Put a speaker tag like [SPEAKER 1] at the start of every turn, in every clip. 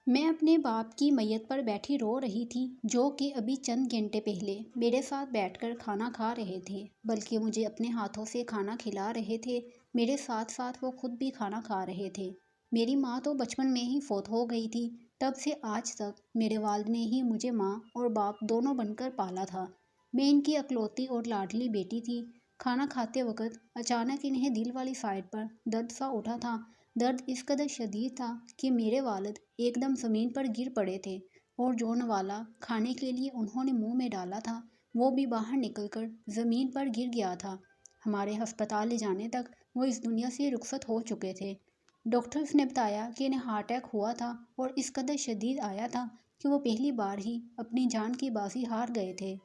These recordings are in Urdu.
[SPEAKER 1] میں اپنے باپ کی میت پر بیٹھی رو رہی تھی، جو کہ ابھی چند گھنٹے پہلے میرے ساتھ بیٹھ کر کھانا کھا رہے تھے، بلکہ مجھے اپنے ہاتھوں سے کھانا کھلا رہے تھے۔ میرے ساتھ ساتھ وہ خود بھی کھانا کھا رہے تھے۔ میری ماں تو بچپن میں ہی فوت ہو گئی تھی۔ تب سے آج تک میرے والد نے ہی مجھے ماں اور باپ دونوں بن کر پالا تھا۔ میں ان کی اکلوتی اور لاڈلی بیٹی تھی۔ کھانا کھاتے وقت اچانک انہیں دل والی سائڈ پر درد سا اٹھا تھا۔ درد اس قدر شدید تھا کہ میرے والد ایک دم زمین پر گر پڑے تھے، اور جو نوالا کھانے کے لیے انہوں نے منہ میں ڈالا تھا وہ بھی باہر نکل کر زمین پر گر گیا تھا۔ ہمارے ہسپتال لے جانے تک وہ اس دنیا سے رخصت ہو چکے تھے۔ ڈاکٹرز نے بتایا کہ انہیں ہارٹ اٹیک ہوا تھا، اور اس قدر شدید آیا تھا کہ وہ پہلی بار ہی اپنی جان کی بازی ہار گئے تھے۔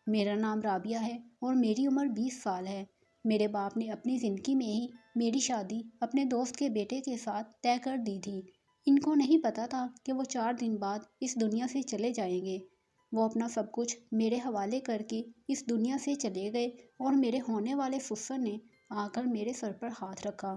[SPEAKER 1] میرا نام رابعہ ہے اور میری عمر 20 سال ہے۔ میرے باپ نے اپنی زندگی میں ہی میری شادی اپنے دوست کے بیٹے کے ساتھ طے کر دی تھی۔ ان کو نہیں پتا تھا کہ وہ 4 دن بعد اس دنیا سے چلے جائیں گے۔ وہ اپنا سب کچھ میرے حوالے کر کے اس دنیا سے چلے گئے، اور میرے ہونے والے فسر نے آ کر میرے سر پر ہاتھ رکھا۔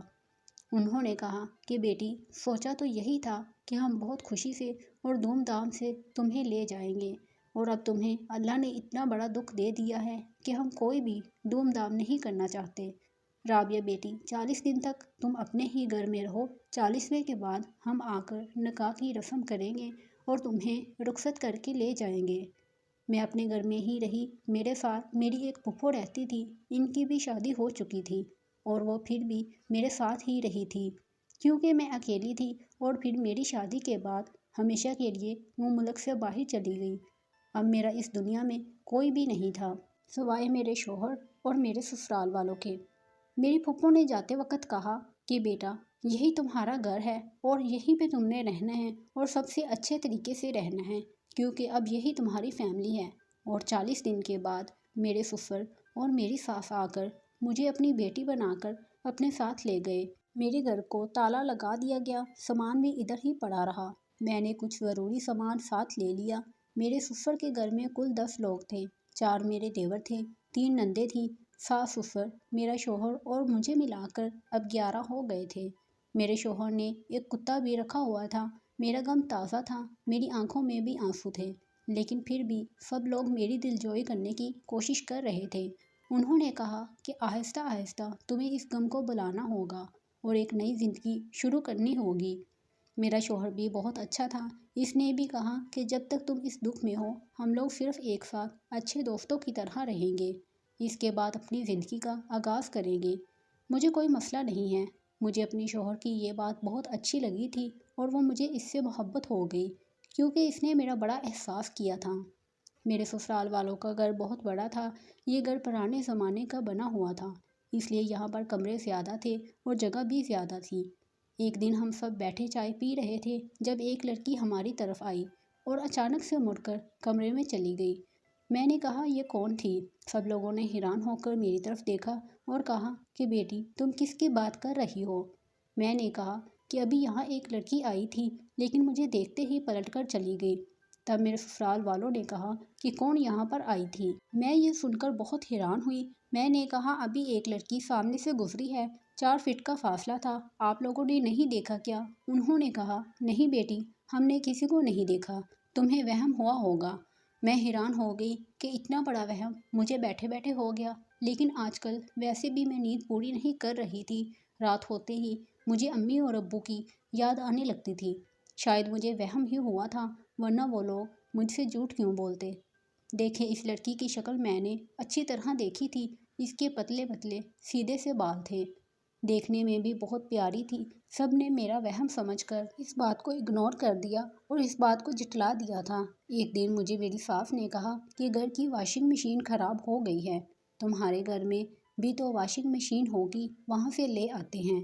[SPEAKER 1] انہوں نے کہا کہ بیٹی، سوچا تو یہی تھا کہ ہم بہت خوشی سے اور دھوم دھام سے تمہیں لے جائیں گے، اور اب تمہیں اللہ نے اتنا بڑا دکھ دے دیا ہے کہ ہم کوئی بھی دھوم دھام نہیں کرنا چاہتے۔ رابعہ بیٹی، 40 دن تک تم اپنے ہی گھر میں رہو۔ 40ویں کے بعد ہم آ کر نکاح کی رسم کریں گے اور تمہیں رخصت کر کے لے جائیں گے۔ میں اپنے گھر میں ہی رہی۔ میرے ساتھ میری ایک پھپھو رہتی تھی۔ ان کی بھی شادی ہو چکی تھی، اور وہ پھر بھی میرے ساتھ ہی رہی تھی، کیونکہ میں اکیلی تھی۔ اور پھر میری شادی کے بعد ہمیشہ کے لیے وہ ملک سے باہر چلی گئی۔ اب میرا اس دنیا میں کوئی بھی نہیں تھا، سوائے میرے شوہر اور میرے سسرال والوں کے۔ میری پھپھو نے جاتے وقت کہا کہ بیٹا، یہی تمہارا گھر ہے، اور یہیں پہ تم نے رہنا ہے، اور سب سے اچھے طریقے سے رہنا ہے، کیونکہ اب یہی تمہاری فیملی ہے۔ اور 40 دن کے بعد میرے سسر اور میری ساس آ کر مجھے اپنی بیٹی بنا کر اپنے ساتھ لے گئے۔ میرے گھر کو تالا لگا دیا گیا، سامان بھی ادھر ہی پڑا رہا۔ میں نے کچھ ضروری سامان ساتھ لے لیا۔ میرے سسر کے گھر میں کل 10 لوگ تھے۔ 4 میرے دیور تھے، 3 نندیں تھیں، ساس سسر، میرا شوہر اور مجھے ملا کر اب 11 ہو گئے تھے۔ میرے شوہر نے ایک کتا بھی رکھا ہوا تھا۔ میرا غم تازہ تھا، میری آنکھوں میں بھی آنسو تھے، لیکن پھر بھی سب لوگ میری دلجوئی کرنے کی کوشش کر رہے تھے۔ انہوں نے کہا کہ آہستہ آہستہ تمہیں اس غم کو بھلانا ہوگا اور ایک نئی زندگی شروع کرنی ہوگی۔ میرا شوہر بھی بہت اچھا تھا۔ اس نے بھی کہا کہ جب تک تم اس دکھ میں ہو، ہم لوگ صرف ایک ساتھ اچھے دوستوں کی طرح رہیں گے۔ اس کے بعد اپنی زندگی کا آغاز کریں گے۔ مجھے کوئی مسئلہ نہیں ہے۔ مجھے اپنے شوہر کی یہ بات بہت اچھی لگی تھی، اور وہ مجھے اس سے محبت ہو گئی، کیونکہ اس نے میرا بڑا احساس کیا تھا۔ میرے سسرال والوں کا گھر بہت بڑا تھا۔ یہ گھر پرانے زمانے کا بنا ہوا تھا، اس لیے یہاں پر کمرے زیادہ تھے اور جگہ بھی زیادہ تھی۔ ایک دن ہم سب بیٹھے چائے پی رہے تھے، جب ایک لڑکی ہماری طرف آئی اور اچانک سے مڑ کر کمرے میں چلی گئی۔ میں نے کہا یہ کون تھی؟ سب لوگوں نے حیران ہو کر میری طرف دیکھا اور کہا کہ بیٹی، تم کس کی بات کر رہی ہو؟ میں نے کہا کہ ابھی یہاں ایک لڑکی آئی تھی، لیکن مجھے دیکھتے ہی پلٹ کر چلی گئی۔ تب میرے سسرال والوں نے کہا کہ کون یہاں پر آئی تھی؟ میں یہ سن کر بہت حیران ہوئی۔ میں نے کہا ابھی ایک لڑکی سامنے سے گزری ہے، 4 فٹ کا فاصلہ تھا، آپ لوگوں نے نہیں دیکھا کیا؟ انہوں نے کہا نہیں بیٹی، ہم نے کسی کو نہیں دیکھا، تمہیں وہم ہوا ہوگا۔ میں حیران ہو گئی کہ اتنا بڑا وہم مجھے بیٹھے بیٹھے ہو گیا، لیکن آج کل ویسے بھی میں نیند پوری نہیں کر رہی تھی۔ رات ہوتے ہی مجھے امی اور ابو کی یاد آنے لگتی تھی۔ شاید مجھے وہم ہی ہوا تھا، ورنہ وہ لوگ مجھ سے جھوٹ کیوں بولتے؟ دیکھیں، اس لڑکی کی شکل میں نے اچھی طرح دیکھی تھی۔ اس کے پتلے پتلے سیدھے سے بال تھے، دیکھنے میں بھی بہت پیاری تھی۔ سب نے میرا وہم سمجھ کر اس بات کو اگنور کر دیا اور اس بات کو جھٹلا دیا تھا۔ ایک دن مجھے میری ساس نے کہا کہ گھر کی واشنگ مشین خراب ہو گئی ہے، تمہارے گھر میں بھی تو واشنگ مشین ہوگی، وہاں سے لے آتے ہیں۔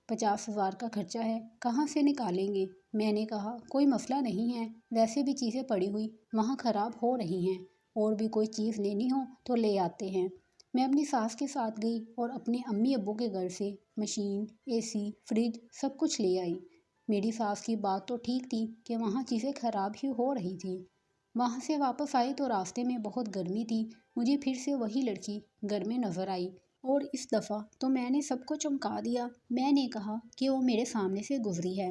[SPEAKER 1] 50,000 کا خرچہ ہے، کہاں سے نکالیں گے؟ میں نے کہا کوئی مسئلہ نہیں ہے، ویسے بھی چیزیں پڑی ہوئی وہاں خراب ہو رہی ہیں، اور بھی کوئی چیز لینی ہو تو لے آتے ہیں۔ میں اپنی ساس کے ساتھ گئی اور اپنے امی ابو کے گھر سے مشین، اے سی، فریج سب کچھ لے آئی۔ میری ساس کی بات تو ٹھیک تھی کہ وہاں چیزیں خراب ہی ہو رہی تھیں۔ وہاں سے واپس آئی تو راستے میں بہت گرمی تھی۔ مجھے پھر سے وہی لڑکی گھر میں نظر آئی، اور اس دفعہ تو میں نے سب کو چمکا دیا۔ میں نے کہا کہ وہ میرے سامنے سے گزری ہے۔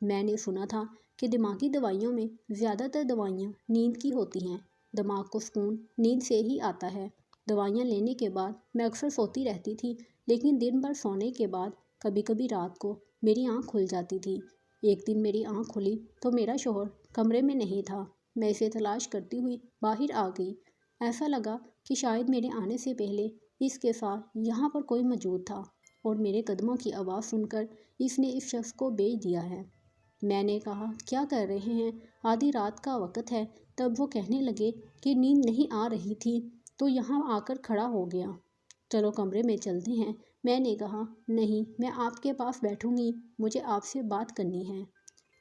[SPEAKER 1] میں نے سنا تھا کہ دماغی دوائیوں میں زیادہ تر دوائیاں نیند کی ہوتی ہیں۔ دماغ کو سکون نیند سے ہی آتا ہے۔ دوائیاں لینے کے بعد میں اکثر سوتی رہتی تھی، لیکن دن بھر سونے کے بعد کبھی کبھی رات کو میری آنکھ کھل جاتی تھی۔ ایک دن میری آنکھ کھلی تو میرا شوہر کمرے میں نہیں تھا۔ میں اسے تلاش کرتی ہوئی باہر آ گئی۔ ایسا لگا کہ شاید میرے آنے سے پہلے اس کے ساتھ یہاں پر کوئی موجود تھا اور میرے قدموں کی آواز سن کر اس نے اس شخص کو بھیج دیا ہے۔ میں نے کہا، کیا کر رہے ہیں؟ آدھی رات کا وقت ہے۔ تب وہ کہنے لگے کہ نیند نہیں آ رہی تھی تو یہاں آ کر کھڑا ہو گیا۔ چلو کمرے میں چلتے ہیں۔ میں نے کہا، نہیں، میں آپ کے پاس بیٹھوں گی، مجھے آپ سے بات کرنی ہے۔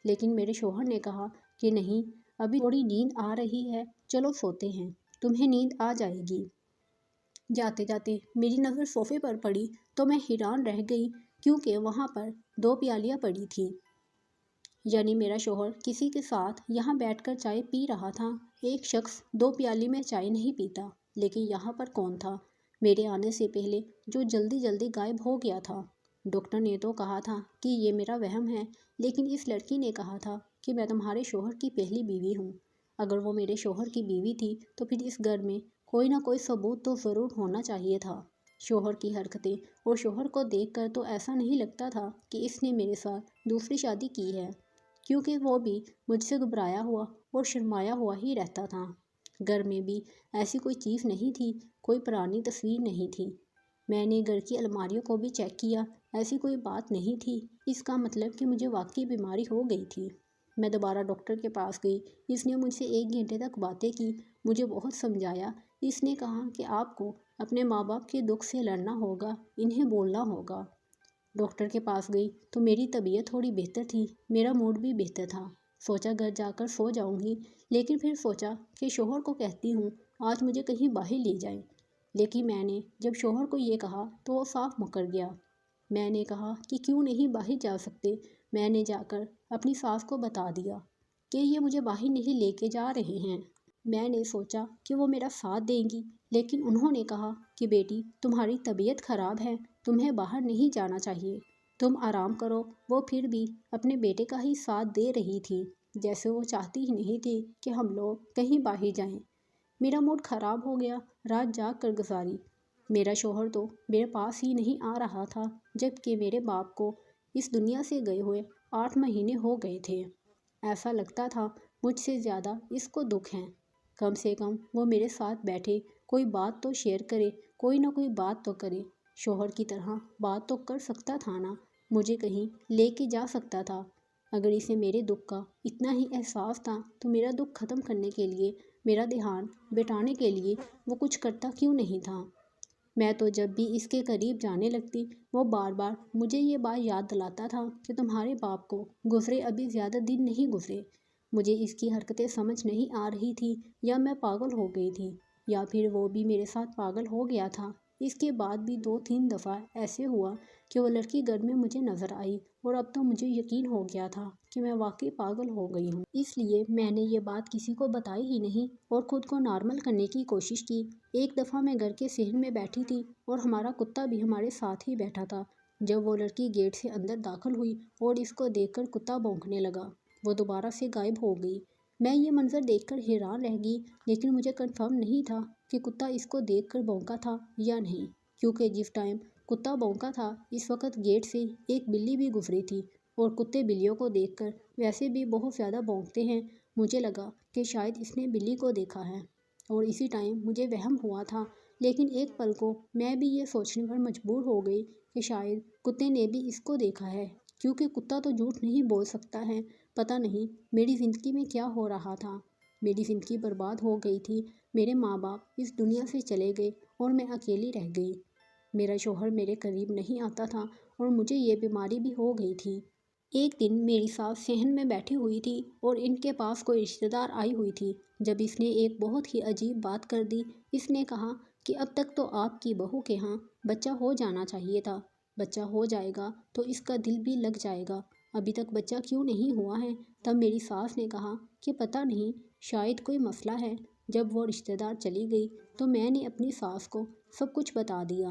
[SPEAKER 1] لیکن میرے شوہر نے کہا کہ نہیں، ابھی تھوڑی نیند آ رہی ہے، چلو سوتے ہیں، تمہیں نیند آ جائے گی۔ جاتے جاتے میری نظر صوفے پر پڑی تو میں حیران رہ گئی، کیونکہ وہاں پر 2 پیالیاں پڑی تھیں۔ یعنی میرا شوہر کسی کے ساتھ یہاں بیٹھ کر چائے پی رہا تھا۔ ایک شخص 2 پیالی میں چائے نہیں پیتا، لیکن یہاں پر کون تھا میرے آنے سے پہلے جو جلدی جلدی غائب ہو گیا تھا؟ ڈاکٹر نے تو کہا تھا کہ یہ میرا وہم ہے، لیکن اس لڑکی نے کہا تھا کہ میں تمہارے شوہر کی پہلی بیوی ہوں۔ اگر وہ میرے شوہر کی بیوی تھی تو پھر اس گھر میں کوئی نہ کوئی ثبوت تو ضرور ہونا چاہیے تھا۔ شوہر کی حرکتیں اور شوہر کو دیکھ کر تو ایسا نہیں لگتا تھا کہ اس نے میرے ساتھ دوسری شادی کی ہے، کیونکہ وہ بھی مجھ سے گھبرایا ہوا اور شرمایا ہوا ہی رہتا تھا۔ گھر میں بھی ایسی کوئی چیز نہیں تھی، کوئی پرانی تصویر نہیں تھی۔ میں نے گھر کی الماریوں کو بھی چیک کیا، ایسی کوئی بات نہیں تھی۔ اس کا مطلب کہ مجھے واقعی بیماری ہو گئی تھی۔ میں دوبارہ ڈاکٹر کے پاس گئی۔ اس نے مجھ سے 1 گھنٹے تک باتیں کی، مجھے بہت سمجھایا۔ اس نے کہا کہ آپ کو اپنے ماں باپ کے دکھ سے لڑنا ہوگا، انہیں بولنا ہوگا۔ ڈاکٹر کے پاس گئی تو میری طبیعت تھوڑی بہتر تھی، میرا موڈ بھی بہتر تھا۔ سوچا گھر جا کر سو جاؤں گی، لیکن پھر سوچا کہ شوہر کو کہتی ہوں آج مجھے کہیں باہر لے جائیں۔ لیکن میں نے جب شوہر کو یہ کہا تو وہ صاف مکر گیا۔ میں نے کہا کہ کیوں نہیں باہر جا سکتے؟ میں نے جا کر اپنی ساس کو بتا دیا کہ یہ مجھے باہر نہیں لے کے جا رہے ہیں۔ میں نے سوچا کہ وہ میرا ساتھ دیں گی، لیکن انہوں نے کہا کہ بیٹی، تمہاری طبیعت خراب ہے، تمہیں باہر نہیں جانا چاہیے، تم آرام کرو۔ وہ پھر بھی اپنے بیٹے کا ہی ساتھ دے رہی تھی، جیسے وہ چاہتی ہی نہیں تھی کہ ہم لوگ کہیں باہر جائیں۔ میرا موڈ خراب ہو گیا، رات جاگ کر گزاری۔ میرا شوہر تو میرے پاس ہی نہیں آ رہا تھا، جبکہ میرے باپ کو اس دنیا سے گئے ہوئے 8 مہینے ہو گئے تھے۔ ایسا لگتا تھا مجھ سے زیادہ اس کو دکھ ہے۔ کم سے کم وہ میرے ساتھ بیٹھے، کوئی بات تو شیئر کرے، کوئی نہ کوئی بات تو کرے۔ شوہر کی طرح بات تو کر سکتا تھا نا، مجھے کہیں لے کے جا سکتا تھا۔ اگر اسے میرے دکھ کا اتنا ہی احساس تھا تو میرا دکھ ختم کرنے کے لیے، میرا دھیان بٹانے کے لیے وہ کچھ کرتا کیوں نہیں تھا؟ میں تو جب بھی اس کے قریب جانے لگتی، وہ بار بار مجھے یہ بات یاد دلاتا تھا کہ تمہارے باپ کو گزرے ابھی زیادہ دن نہیں گزرے۔ مجھے اس کی حرکتیں سمجھ نہیں آ رہی تھی، یا میں پاگل ہو گئی تھی، یا پھر وہ بھی میرے ساتھ پاگل ہو گیا تھا۔ اس کے بعد بھی 2-3 دفعہ ایسے ہوا کہ وہ لڑکی گھر میں مجھے نظر آئی، اور اب تو مجھے یقین ہو گیا تھا کہ میں واقعی پاگل ہو گئی ہوں۔ اس لیے میں نے یہ بات کسی کو بتائی ہی نہیں اور خود کو نارمل کرنے کی کوشش کی۔ ایک دفعہ میں گھر کے صحن میں بیٹھی تھی اور ہمارا کتا بھی ہمارے ساتھ ہی بیٹھا تھا۔ جب وہ لڑکی گیٹ سے اندر داخل ہوئی اور اس کو دیکھ کر کتا بھونکنے لگا، وہ دوبارہ سے غائب ہو گئی۔ میں یہ منظر دیکھ کر حیران رہ گئی، لیکن مجھے کنفرم نہیں تھا کہ کتا اس کو دیکھ کر بھونکا تھا یا نہیں، کیونکہ جس ٹائم کتا بھونکا تھا اس وقت گیٹ سے ایک بلی بھی گزری تھی، اور کتے بلیوں کو دیکھ کر ویسے بھی بہت زیادہ بھونکتے ہیں۔ مجھے لگا کہ شاید اس نے بلی کو دیکھا ہے، اور اسی ٹائم مجھے وہم ہوا تھا، لیکن ایک پل کو میں بھی یہ سوچنے پر مجبور ہو گئی کہ شاید کتے نے بھی اس کو دیکھا ہے، کیونکہ کتا تو جھوٹ نہیں بول سکتا ہے۔ پتہ نہیں میری زندگی میں کیا ہو رہا تھا۔ میری زندگی برباد ہو گئی تھی، میرے ماں باپ اس دنیا سے چلے گئے اور میں اکیلی رہ گئی۔ میرا شوہر میرے قریب نہیں آتا تھا اور مجھے یہ بیماری بھی ہو گئی تھی۔ ایک دن میری ساس صحن میں بیٹھی ہوئی تھی اور ان کے پاس کوئی رشتہ دار آئی ہوئی تھی۔ جب اس نے ایک بہت ہی عجیب بات کر دی، اس نے کہا کہ اب تک تو آپ کی بہو کے ہاں بچہ ہو جانا چاہیے تھا، بچہ ہو جائے گا تو اس کا دل بھی لگ جائے گا، ابھی تک بچہ کیوں نہیں ہوا ہے؟ تب میری ساس نے کہا کہ پتہ نہیں، شاید کوئی مسئلہ ہے۔ جب وہ رشتہ دار چلی گئی تو میں نے اپنی ساس کو سب کچھ بتا دیا۔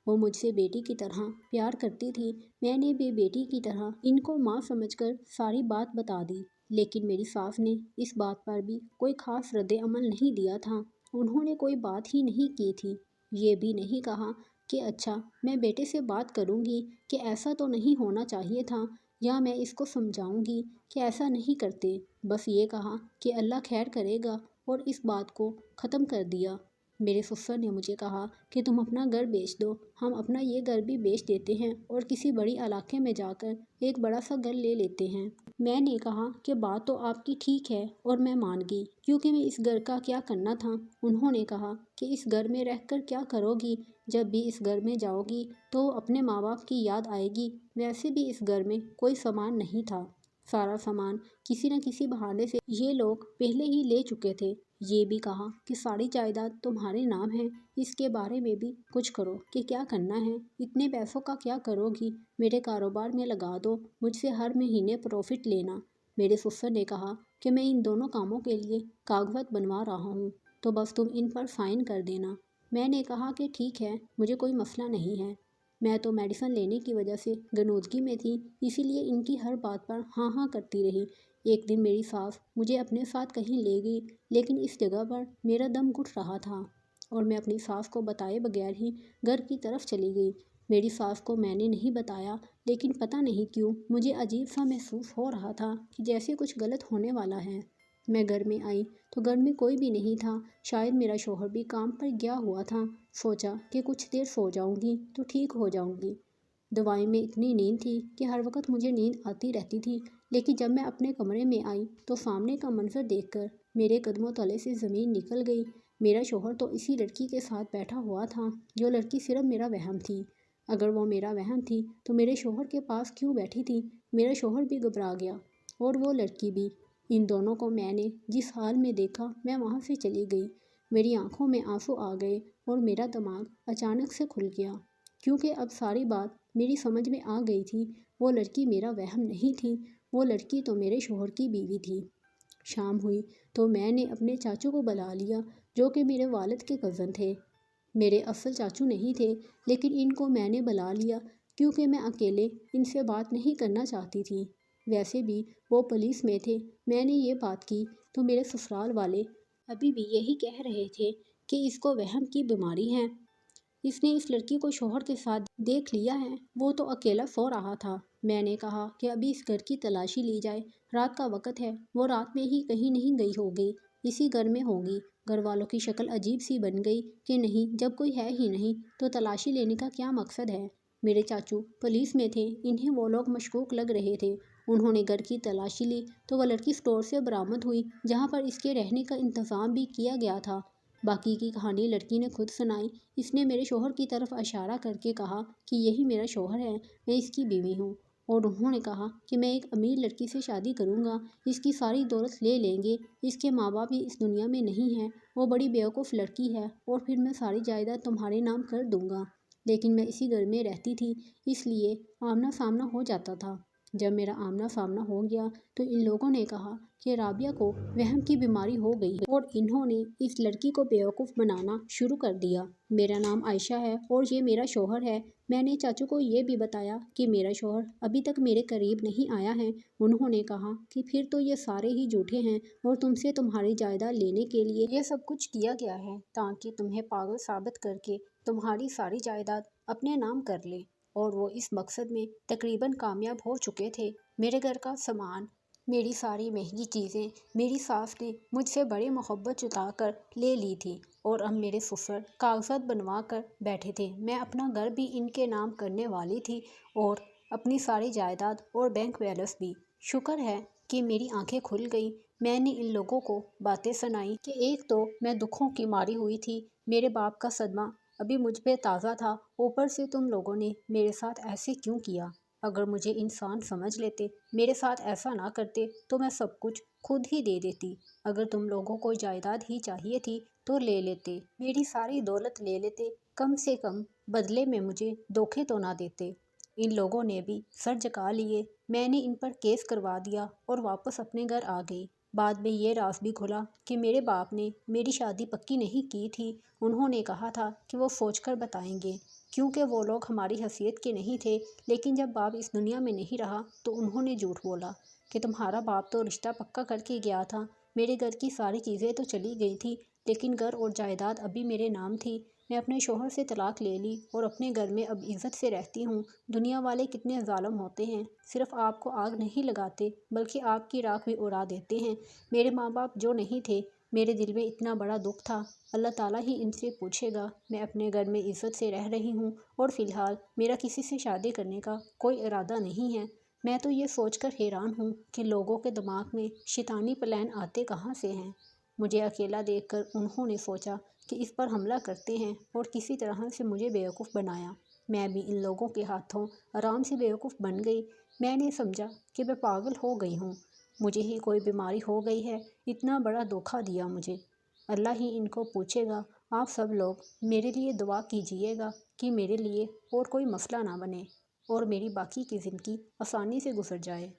[SPEAKER 1] وہ مجھ سے بیٹی کی طرح پیار کرتی تھی۔ میں نے بھی بیٹی کی طرح ان کو ماں سمجھ کر ساری بات بتا دی، لیکن میری ساس نے اس بات پر بھی کوئی خاص رد عمل نہیں دیا تھا۔ انہوں نے کوئی بات ہی نہیں کی تھی، یہ بھی نہیں کہا کہ اچھا میں بیٹے سے بات کروں گی کہ ایسا تو نہیں ہونا چاہیے تھا، یا میں اس کو سمجھاؤں گی کہ ایسا نہیں کرتے۔ بس یہ کہا کہ اللہ خیر کرے گا اور اس بات کو ختم کر دیا۔ میرے سسر نے مجھے کہا کہ تم اپنا گھر بیچ دو، ہم اپنا یہ گھر بھی بیچ دیتے ہیں اور کسی بڑی علاقے میں جا کر ایک بڑا سا گھر لے لیتے ہیں۔ میں نے کہا کہ بات تو آپ کی ٹھیک ہے اور میں مان گئی، کیونکہ میں اس گھر کا کیا کرنا تھا۔ انہوں نے کہا کہ اس گھر میں رہ کر کیا کرو گی، جب بھی اس گھر میں جاؤ گی تو اپنے ماں باپ کی یاد آئے گی۔ ویسے بھی اس گھر میں کوئی سامان نہیں تھا، سارا سامان کسی نہ کسی بہانے سے یہ لوگ پہلے ہی لے چکے تھے۔ یہ بھی کہا کہ ساری جائیداد تمہارے نام ہے، اس کے بارے میں بھی کچھ کرو کہ کیا کرنا ہے، اتنے پیسوں کا کیا کرو گی، میرے کاروبار میں لگا دو، مجھ سے ہر مہینے پروفٹ لینا۔ میرے سسر نے کہا کہ میں ان دونوں کاموں کے لیے کاغذات بنوا رہا ہوں، تو بس تم ان پر سائن کر دینا۔ میں نے کہا کہ ٹھیک ہے، مجھے کوئی مسئلہ نہیں ہے۔ میں تو میڈیسن لینے کی وجہ سے غنودگی میں تھی، اسی لیے ان کی ہر بات پر ہاں ہاں کرتی رہی۔ ایک دن میری ساس مجھے اپنے ساتھ کہیں لے گئی، لیکن اس جگہ پر میرا دم گھٹ رہا تھا اور میں اپنی ساس کو بتائے بغیر ہی گھر کی طرف چلی گئی۔ میری ساس کو میں نے نہیں بتایا، لیکن پتہ نہیں کیوں مجھے عجیب سا محسوس ہو رہا تھا کہ جیسے کچھ غلط ہونے والا ہے۔ میں گھر میں آئی تو گھر میں کوئی بھی نہیں تھا، شاید میرا شوہر بھی کام پر گیا ہوا تھا۔ سوچا کہ کچھ دیر سو جاؤں گی تو ٹھیک ہو جاؤں گی۔ دوائی میں اتنی نیند تھی کہ ہر وقت مجھے نیند آتی رہتی تھی، لیکن جب میں اپنے کمرے میں آئی تو سامنے کا منظر دیکھ کر میرے قدموں تلے سے زمین نکل گئی۔ میرا شوہر تو اسی لڑکی کے ساتھ بیٹھا ہوا تھا، جو لڑکی صرف میرا وہم تھی۔ اگر وہ میرا وہم تھی تو میرے شوہر کے پاس کیوں بیٹھی تھی؟ میرا شوہر بھی گھبرا گیا اور وہ لڑکی بھی۔ ان دونوں کو میں نے جس حال میں دیکھا میں وہاں سے چلی گئی۔ میری آنکھوں میں آنسو آ گئے اور میرا دماغ اچانک سے کھل گیا، کیونکہ اب ساری بات میری سمجھ میں آ گئی تھی۔ وہ لڑکی میرا وہم نہیں تھی، وہ لڑکی تو میرے شوہر کی بیوی تھی۔ شام ہوئی تو میں نے اپنے چاچو کو بلا لیا، جو کہ میرے والد کے کزن تھے۔ میرے اصل چاچو نہیں تھے، لیکن ان کو میں نے بلا لیا کیونکہ میں اکیلے ان سے بات نہیں کرنا چاہتی تھی۔ ویسے بھی وہ پولیس میں تھے۔ میں نے یہ بات کی تو میرے سسرال والے ابھی بھی یہی کہہ رہے تھے کہ اس کو وہم کی بیماری ہے، اس نے اس لڑکی کو شوہر کے ساتھ دیکھ لیا ہے، وہ تو اکیلا سو رہا تھا۔ میں نے کہا کہ ابھی اس گھر کی تلاشی لی جائے، رات کا وقت ہے، وہ رات میں ہی کہیں نہیں گئی ہوگی، اسی گھر میں ہوگی۔ گھر والوں کی شکل عجیب سی بن گئی کہ نہیں، جب کوئی ہے ہی نہیں تو تلاشی لینے کا کیا مقصد ہے؟ میرے چاچو پولیس میں تھے، انہیں وہ لوگ مشکوک لگ رہے تھے۔ انہوں نے گھر کی تلاشی لی تو وہ لڑکی اسٹور سے برآمد ہوئی، جہاں پر اس کے رہنے کا انتظام بھی کیا گیا تھا۔ باقی کی کہانی لڑکی نے خود سنائی۔ اس نے میرے شوہر کی طرف اشارہ کر کے کہا کہ یہی میرا شوہر ہے، میں اس کی بیوی ہوں، اور انہوں نے کہا کہ میں ایک امیر لڑکی سے شادی کروں گا، اس کی ساری دولت لے لیں گے، اس کے ماں باپ بھی اس دنیا میں نہیں ہیں، وہ بڑی بیوقوف لڑکی ہے، اور پھر میں ساری جائیداد تمہارے نام کر دوں گا۔ لیکن میں اسی گھر میں رہتی تھی، اس لیے آمنا سامنا ہو جاتا تھا۔ جب میرا آمنا سامنا ہو گیا تو ان لوگوں نے کہا کہ رابعہ کو وہم کی بیماری ہو گئی ہے، اور انہوں نے اس لڑکی کو بیوقوف بنانا شروع کر دیا۔ میرا نام عائشہ ہے اور یہ میرا شوہر ہے۔ میں نے چاچو کو یہ بھی بتایا کہ میرا شوہر ابھی تک میرے قریب نہیں آیا ہے۔ انہوں نے کہا کہ پھر تو یہ سارے ہی جھوٹے ہیں اور تم سے تمہاری جائیداد لینے کے لیے یہ سب کچھ کیا گیا ہے، تاکہ تمہیں پاگل ثابت کر کے تمہاری ساری جائیداد اپنے نام کر لیں، اور وہ اس مقصد میں تقریباً کامیاب ہو چکے تھے۔ میرے گھر کا سامان، میری ساری مہنگی چیزیں میری ساس نے مجھ سے بڑی محبت جتا کر لے لی تھی، اور اب میرے سسر کاغذات بنوا کر بیٹھے تھے۔ میں اپنا گھر بھی ان کے نام کرنے والی تھی اور اپنی ساری جائیداد اور بینک بیلنس بھی۔ شکر ہے کہ میری آنکھیں کھل گئیں۔ میں نے ان لوگوں کو باتیں سنائیں کہ ایک تو میں دکھوں کی ماری ہوئی تھی، میرے باپ کا صدمہ ابھی مجھ پہ تازہ تھا، اوپر سے تم لوگوں نے میرے ساتھ ایسے کیوں کیا؟ اگر مجھے انسان سمجھ لیتے، میرے ساتھ ایسا نہ کرتے تو میں سب کچھ خود ہی دے دیتی۔ اگر تم لوگوں کو جائیداد ہی چاہیے تھی تو لے لیتے، میری ساری دولت لے لیتے، کم سے کم بدلے میں مجھے دھوکے تو نہ دیتے۔ ان لوگوں نے بھی سر جھکا لیے۔ میں نے ان پر کیس کروا دیا اور واپس اپنے گھر آ گئی۔ بعد میں یہ راز بھی کھلا کہ میرے باپ نے میری شادی پکی نہیں کی تھی، انہوں نے کہا تھا کہ وہ سوچ کر بتائیں گے۔ کیونکہ وہ لوگ ہماری حیثیت کے نہیں تھے، لیکن جب باپ اس دنیا میں نہیں رہا تو انہوں نے جھوٹ بولا کہ تمہارا باپ تو رشتہ پکا کر کے گیا تھا۔ میرے گھر کی ساری چیزیں تو چلی گئی تھیں، لیکن گھر اور جائیداد ابھی میرے نام تھی۔ میں اپنے شوہر سے طلاق لے لی اور اپنے گھر میں اب عزت سے رہتی ہوں۔ دنیا والے کتنے ظالم ہوتے ہیں، صرف آپ کو آگ نہیں لگاتے بلکہ آپ کی راکھ بھی اڑا دیتے ہیں۔ میرے ماں باپ جو نہیں تھے، میرے دل میں اتنا بڑا دکھ تھا، اللہ تعالیٰ ہی ان سے پوچھے گا۔ میں اپنے گھر میں عزت سے رہ رہی ہوں اور فی الحال میرا کسی سے شادی کرنے کا کوئی ارادہ نہیں ہے۔ میں تو یہ سوچ کر حیران ہوں کہ لوگوں کے دماغ میں شیطانی پلان آتے کہاں سے ہیں۔ مجھے اکیلا دیکھ کر انہوں نے سوچا کہ اس پر حملہ کرتے ہیں اور کسی طرح سے مجھے بیوقوف بنایا۔ میں بھی ان لوگوں کے ہاتھوں آرام سے بیوقوف بن گئی۔ میں نے سمجھا کہ میں پاگل ہو گئی ہوں، مجھے ہی کوئی بیماری ہو گئی ہے، اتنا بڑا دھوکہ دیا مجھے۔ اللہ ہی ان کو پوچھے گا۔ آپ سب لوگ میرے لیے دعا کیجیے گا کہ میرے لیے اور کوئی مسئلہ نہ بنے اور میری باقی کی زندگی آسانی سے گزر جائے۔